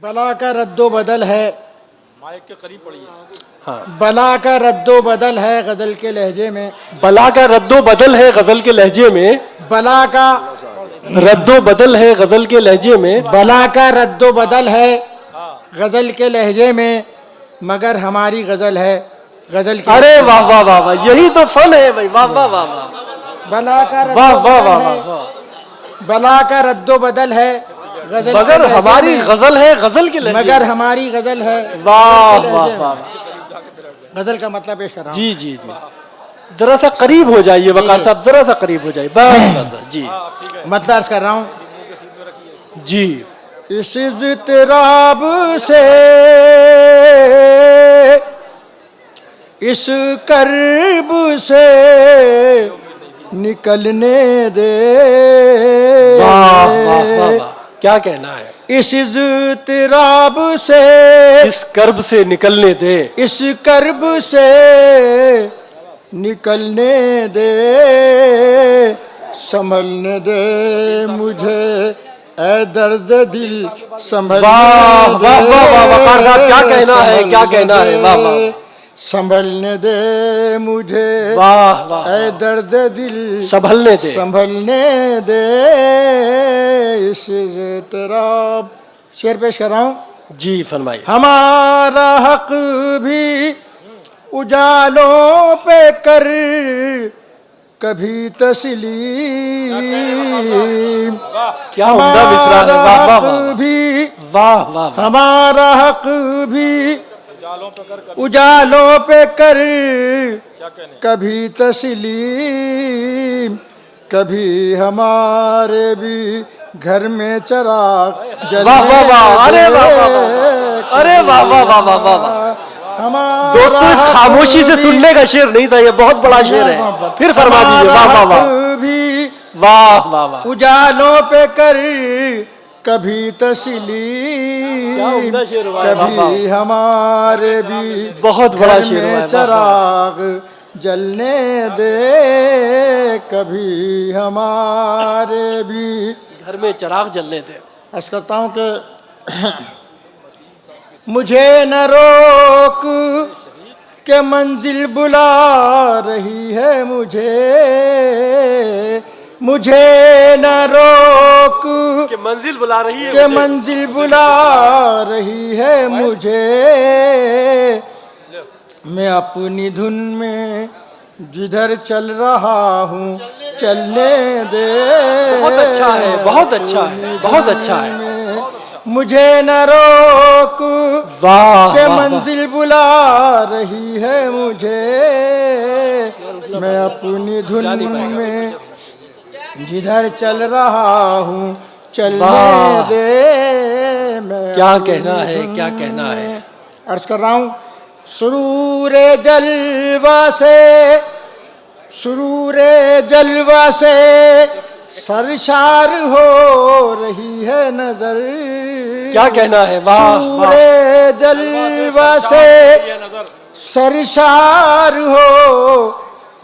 बला का रद्दो बदल है। माइक के करीब पड़िए। हाँ, बला का रद्दो बदल है गजल के लहजे में। बला का रद्दो बदल है गजल के लहजे में। बला का रद्दो बदल है गजल के लहजे में। बला का रद्दो बदल है गजल के लहजे में, मगर हमारी गजल है गजल के। अरे वाह वाह वाह वाह, यही तो फन है भाई। वाह वाह वाह वाह, बला का वाह रद्दो वाह बदल वाह है, वाह। बला का रद्दो बदल है गजल के मगर लहजे हमारी में, गजल है गजल के लहजे मगर में। हमारी गजल है। वाह वाह वाह। गजल का मतलब पेश कर रहा हूं। जी जी जी, जरा सा करीब हो जाइए वकार साहब, जरा सा करीब हो जाइए। बस बस जी मतलब अर्ज कर रहा हूं। जी। इस इज़्तिराब से, इस कर्ब से निकलने दे। वाह वाह वाह वाह, क्या कहना है। इस इज़्तिराब से, इस कर्ब से निकलने दे। इस कर्ब से निकलने दे, संभलने दे मुझे ऐ दर्द दिल, संभलने वाह दे। वाह वाह वाह, वकार साहब क्या कहना है, क्या कहना है। वाह वाह, संभलने दे मुझे वाह वाह, ऐ दर्द दिल, संभलने दे। संभलने दे। इस इज़्तिराब, शेर पेश कर रहा हूं। जी फरमाइए। हमारा हक भी उजालों पे कर कभी तस्लीम। क्या उम्दा मिसरा है। वाह वाह वाह भी वाह वाह। हमारा हक भी उजालों पे कर कभी तस्लीम। कभी हमारे भी घर में चिराग जलने वाह वाह वाह, अरे वाह वाह वाह, अरे वाह वाह वाह वाह वाह वाह। हमारा दोस्तों, इस खामोशी से सुनने का शेर नहीं था, ये बहुत बड़ा शेर है। फिर फरमा दीजिए। वाह वाह वाह भी वाह वाह वाह, उजालों पे कर कभी क्या तस्लीम। उम्दा शेर हुआ है। वाह वाह, कभी हमारे भी बहुत बड़ा घर शेर हुआ है। में वाह, चिराग जलने दे। कभी हमारे भी। घर में चिराग जलने दे। अर्ज करता हूँ कि मुझे न रोक के मंजिल बुला रही है मुझे। मुझे न रोक कि मंजिल बुला रही है के मुझे। मंजिल बुला रही है मुझे। मैं अपनी धुन में जिधर चल रहा हूँ चलने दे। बहुत अच्छा है, बहुत अच्छा है, बहुत अच्छा है। मुझे न रोक वाह के वाह, मंजिल बुला रही है मुझे। मैं अपनी धुन में जिधर चल रहा हूँ चलने वाह। दे। मैं क्या अपनी कहना है, धुन क्या कहना है। में। अर्ज कर रहा हूँ। सुरूरे जलवा से, सुरूरे जलवा से सरशार हो रही है नजर। क्या कहना है। वाह वाह, सुरूरे जलवा से सरशार हो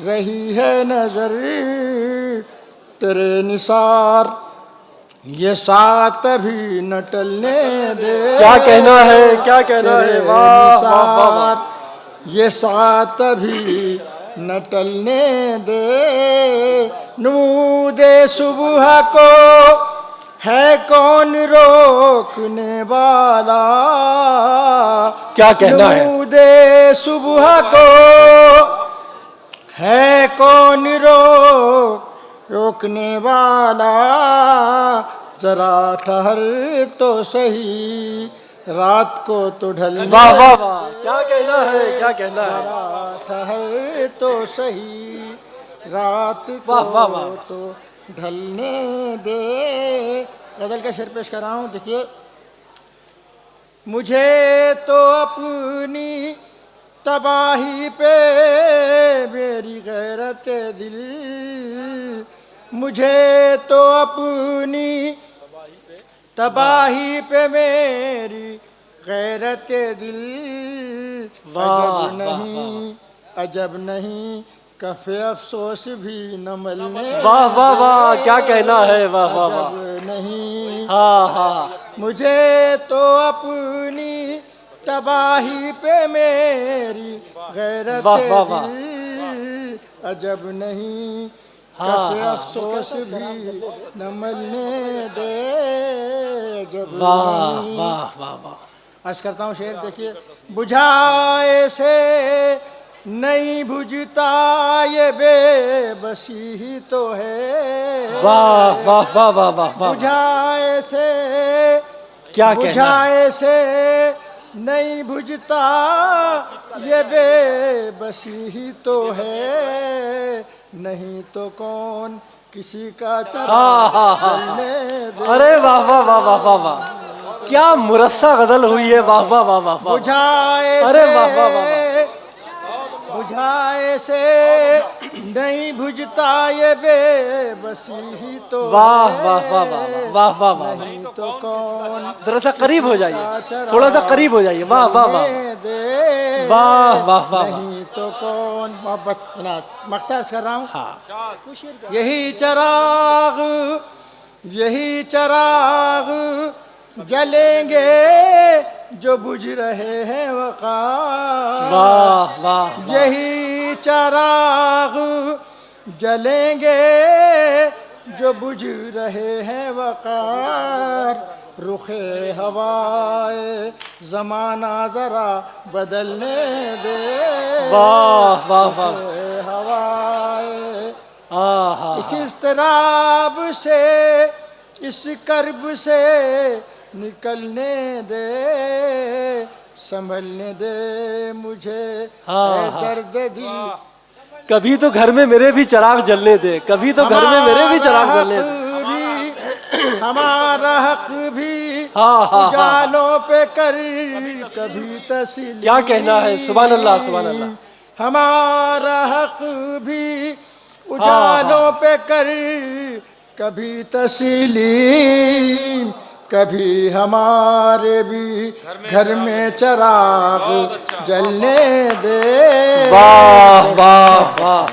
रही है नजर। तेरे निसार ये साथ भी न टलने दे। क्या कहना है, क्या कहना है। तेरे वाह वाह वाह वाह। निसार ये साथ भी न टलने दे। नूदे सुबह को है कौन रोकने वाला। क्या कहना है। नूदे सुबह को है कौन रोकने वाला। जरा ठहर तो सही रात को तो ढलने। वाह वाह वाह, क्या कहना है, क्या कहना है। जरा ठहर तो सही रात को वाह वाह वाह। तो ढलने दे। गजल का शेर पेश कर रहा हूँ। देखिए, मुझे तो अपनी तबाही पे मेरी गैरत दिल। मुझे तो अपनी तबाही पे मेरी गैरत दिल। वाह, अजब वाह, नहीं, अजब नहीं कफे अफसोस भी न मलने वाह वाह वाह, क्या कहना है, वाह वाह वाह। जब नहीं हाँ हाँ, मुझे तो अपनी तबाही पे मेरी गैरत वाह, वाह, वाह। दिल अजब नहीं हाँ, कफे हाँ। अफसोस भी न मलने दे अजब वाह नहीं। वाह वाह वाह। अर्ज करता हूँ शेर देखिए। बुझाए से नहीं बुझता ये बेबसी ही तो है। वाह वाह वाह वाह वाह वाह। बुझाए से क्या कहना है? बुझाए से नहीं बुझता ये बेबसी ही तो है। नहीं तो कौन किसी का हाँ, चराग हाँ, हाँ, जलने दे। अरे वाह वाह वाह वाह वाह वाह, क्या मुरस्सा गजल हुई है, वाह वाह वाह वाह वाह। बुझाए अरे से वाह, वाह, वाह, बुझाए से नहीं बुझता ये बेबसी ही तो वाह है। वाह वाह वाह वाह वाह वाह। नहीं तो कौन जरा सा करीब हो जाइए, थोड़ा सा करीब हो जाइए, वाह वाह वाह दे। वाह वाह वाह। नहीं तो कौन मोहब्बत मख्तार कर रहा हूँ। हाँ, यही चराग जलेंगे जो बुझ रहे हैं वक़ार। वाह वाह। यही चराग जलेंगे जो बुझ रहे हैं वक़ार। रुखे हवाए ज़माना ज़रा बदलने दे। वाह वाह वाह। रुखे हवाए हाँ इस इज़्तिराब से इस कर्ब से निकलने दे। संभलने दे मुझे हाँ, है हाँ। दर्द दिल। कभी तो घर में मेरे भी चिराग जलने दे, कभी तो घर में मेरे भी चिराग जलने दे। हमारा हक भी हाँ, हाँ, उजालों पे कर कभी तस्लीम। क्या कहना है, सुभान अल्लाह सुभान अल्लाह। हमारा हक भी उजालों पे कर कभी तस्लीम। कभी हमारे भी घर में चिराग जलने दे। वाह वाह वाह।